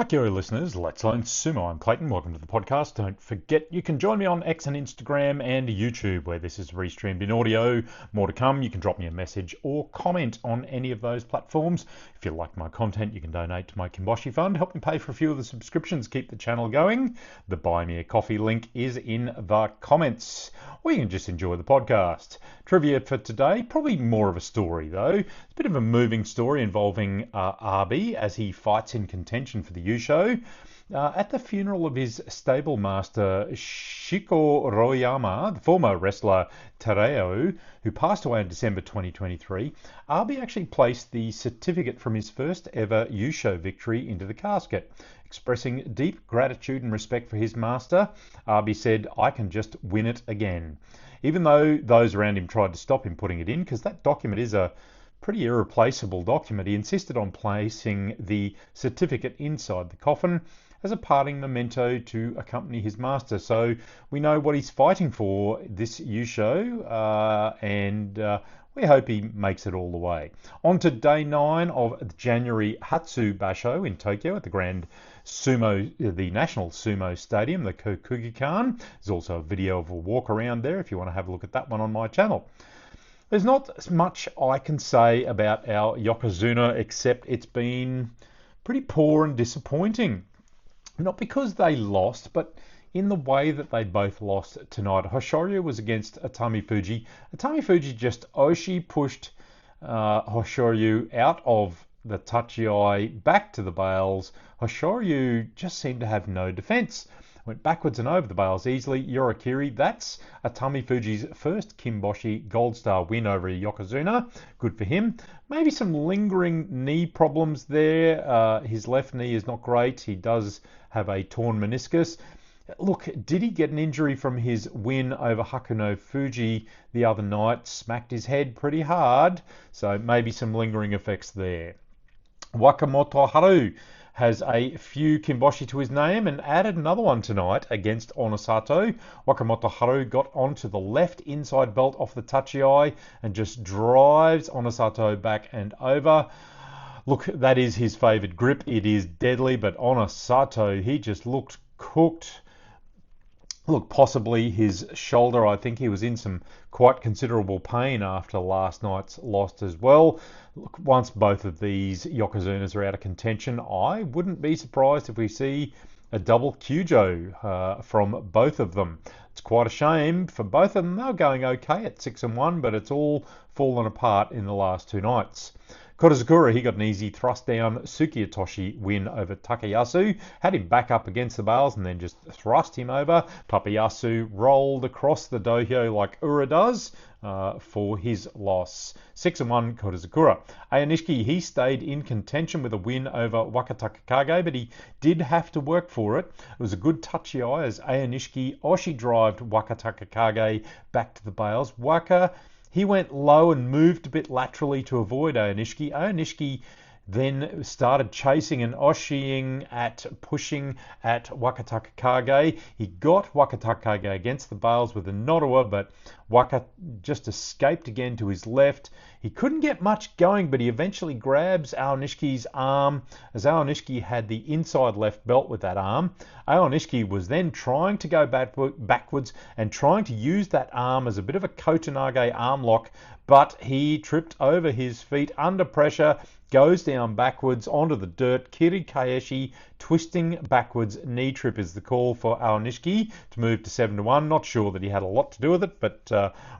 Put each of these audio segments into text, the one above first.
Kia ora listeners, Let's Learn Sumo. I'm Clayton. Welcome to the podcast. Don't forget you can join me on X and Instagram and YouTube where this is restreamed in audio. More to come. You can drop me a message or comment on any of those platforms. If you like my content, you can donate to my Kinboshi fund. Help me pay for a few of the subscriptions. Keep the channel going. The Buy Me a Coffee link is in the comments. Or you can just enjoy the podcast. Trivia for today, probably more of a story though. It's a bit of a moving story involving Arby as he fights in contention for the Yusho. At the funeral of his stable master Shiko Royama, the former wrestler Tereo, who passed away in December 2023, Arby actually placed the certificate from his first ever Yusho victory into the casket. Expressing deep gratitude and respect for his master, Arby said, "I can just win it again." Even though those around him tried to stop him putting it in, because that document is a pretty irreplaceable document, he insisted on placing the certificate inside the coffin as a parting memento to accompany his master. So we know what he's fighting for this Yusho, and we hope he makes it all the way. On to day 9 of the January Hatsu Basho in Tokyo at the Grand Sumo, the National Sumo Stadium, the Kokugikan. There's also a video of a walk around there if you want to have a look at that one on my channel. There's not much I can say about our Yokozuna except it's been pretty poor and disappointing. Not because they lost, but in the way that they both lost tonight. Hoshoryu was against Atami Fuji. Atami Fuji just Oshi pushed Hoshoryu out of the Tachiai back to the bales. Hoshoryu just seemed to have no defense. Went backwards and over the bales easily. Yorikiri, that's Atami Fuji's first Kinboshi Gold Star win over Yokozuna. Good for him. Maybe some lingering knee problems there. His left knee is not great. He does have a torn meniscus. Look, did he get an injury from his win over Hakuno Fuji the other night? Smacked his head pretty hard. So maybe some lingering effects there. Wakamotoharu has a few Kinboshi to his name and added another one tonight against Onosato. Wakamotoharu got onto the left inside belt off the Tachiai and just drives Onosato back and over. Look, that is his favoured grip. It is deadly, but Onosato, he just looked cooked. Look, possibly his shoulder, I think he was in some quite considerable pain after last night's loss as well. Look, once both of these Yokozunas are out of contention, I wouldn't be surprised if we see a double Kyujo from both of them. It's quite a shame for both of them. They were going okay at 6-1, but it's all fallen apart in the last two nights. Kodazakura, he got an easy thrust down Tsukiyatoshi win over Takayasu, had him back up against the bales and then just thrust him over. Papayasu rolled across the dohyo like Ura does for his loss. 6-1 Kodazakura. Ayanishiki, he stayed in contention with a win over Wakatakakage, but he did have to work for it. It was a good touchy eye as Ayanishiki Oshi drived Wakatakakage back to the bales. Waka, he went low and moved a bit laterally to avoid Ayanishiki. Ayanishiki then started chasing and Oshiing at pushing at Wakatakakage. He got Wakatakakage against the bales with a Nodowa, but Waka just escaped again to his left. He couldn't get much going, but he eventually grabs Aonishiki's arm, as Aonishiki had the inside left belt with that arm. Aonishiki was then trying to go backwards and trying to use that arm as a bit of a Kotenage arm lock, but he tripped over his feet under pressure, goes down backwards onto the dirt. Kirikaeshi twisting backwards knee trip is the call for Aonishiki to move to 7-1. Not sure that he had a lot to do with it, but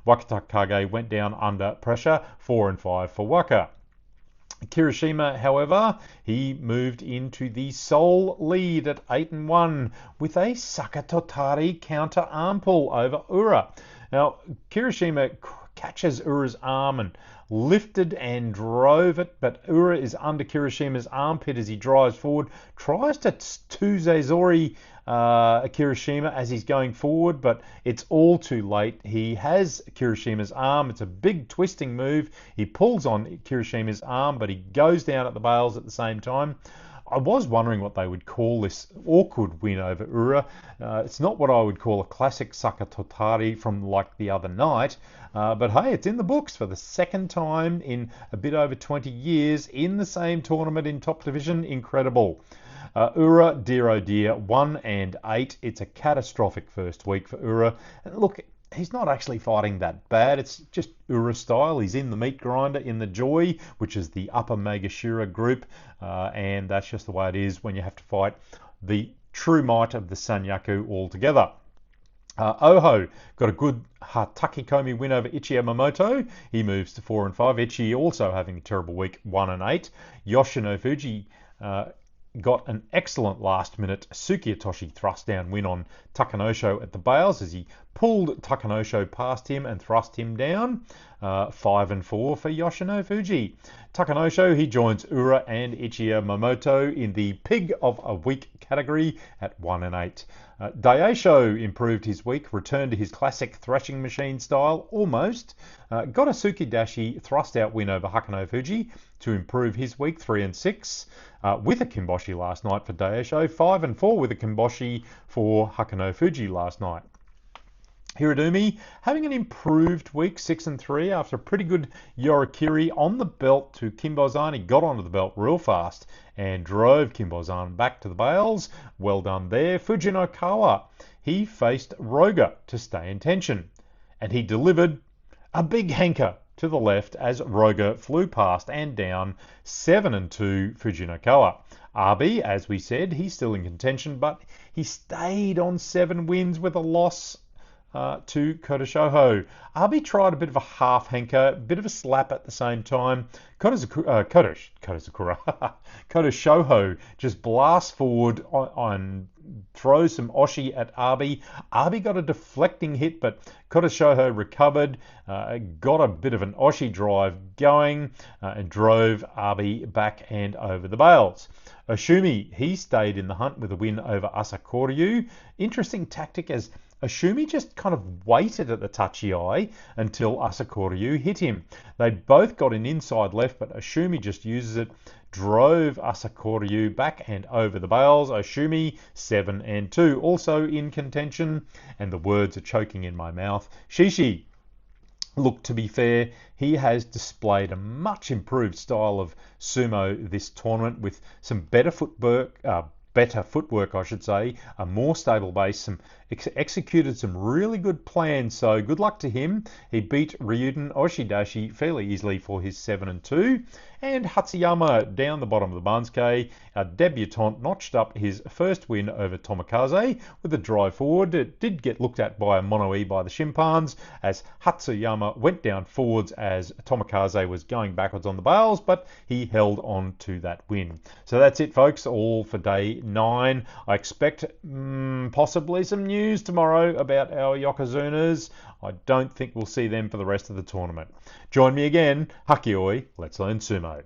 Wakatakage went down under pressure. 4-5 for Waka. Kirishima, however, he moved into the sole lead at 8-1 with a Sakatotari counter arm pull over Ura. Now, Kirishima catches Ura's arm and lifted and drove it, but Ura is under Kirishima's armpit as he drives forward, tries to Tuzezori Kirishima as he's going forward, but it's all too late. He has Kirishima's arm. It's a big twisting move. He pulls on Kirishima's arm, but he goes down at the bales at the same time. I was wondering what they would call this awkward win over Ura. It's not what I would call a classic Sakatotari from like the other night, but hey, it's in the books for the second time in a bit over 20 years in the same tournament in top division. Incredible. Ura, dear oh dear, 1-8. It's a catastrophic first week for Ura. And look, he's not actually fighting that bad. It's just Ura style. He's in the meat grinder in the Joy, which is the upper Megashira group, and that's just the way it is when you have to fight the true might of the Sanyaku altogether. Oho got a good Takikomi win over Ichi Yamamoto. He moves to 4-5. Ichi also having a terrible week, 1-8. Yoshino Fuji got an excellent last-minute Sukiyotoshi thrust-down win on Takanosho at the Bales as he pulled Takanosho past him and thrust him down. 5-4 for Yoshino Fuji. Takanosho, he joins Ura and Ichiya Momoto in the Pig of a Week category at 1-8. Daisho improved his week, returned to his classic thrashing machine style, almost. Got a Tsukidashi thrust-out win over Hakano Fuji to improve his week, 3-6. With a Kinboshi last night for Daisho, 5-4 with a Kinboshi for Hakano Fuji last night. Hirodumi having an improved week, 6-3 after a pretty good Yorikiri on the belt to Kinbozan. He got onto the belt real fast and drove Kinbozan back to the Bales. Well done there. Fujinokawa, he faced Roga to stay in tension, and he delivered a big hanker to the left as Roga flew past and down. 7-2 Fujinokawa. Arby, as we said, he's still in contention, but he stayed on 7 wins with a loss to Kodoshoho. Arby tried a bit of a half hanker, a bit of a slap at the same time. Kodoshoho just blasts forward and throws some oshi at Arby. Arby got a deflecting hit, but Kodoshoho recovered, got a bit of an oshi drive going, and drove Arby back and over the Bales. Oshumi, he stayed in the hunt with a win over Asakoryu. Interesting tactic as Oshumi just kind of waited at the touchy eye until Asakoryu hit him. They both got an inside left, but Oshumi just uses it, drove Asakoryu back and over the Bales. Oshumi, 7-2, also in contention, and the words are choking in my mouth. Shishi, look, to be fair, he has displayed a much improved style of sumo this tournament with some better footwork, a more stable base, executed some really good plans, so good luck to him. He beat Ryuden Oshidashi fairly easily for his 7-2. And Hatsuyama down the bottom of the Bansuke, a debutant, notched up his first win over Tomokaze with a drive forward. It did get looked at by a mono-e by the Shimpans as Hatsuyama went down forwards as Tomokaze was going backwards on the Bales, but he held on to that win. So that's it, folks, all for day 9. I expect possibly some news tomorrow about our Yokozunas. I don't think we'll see them for the rest of the tournament. Join me again. Hakioi, let's learn sumo.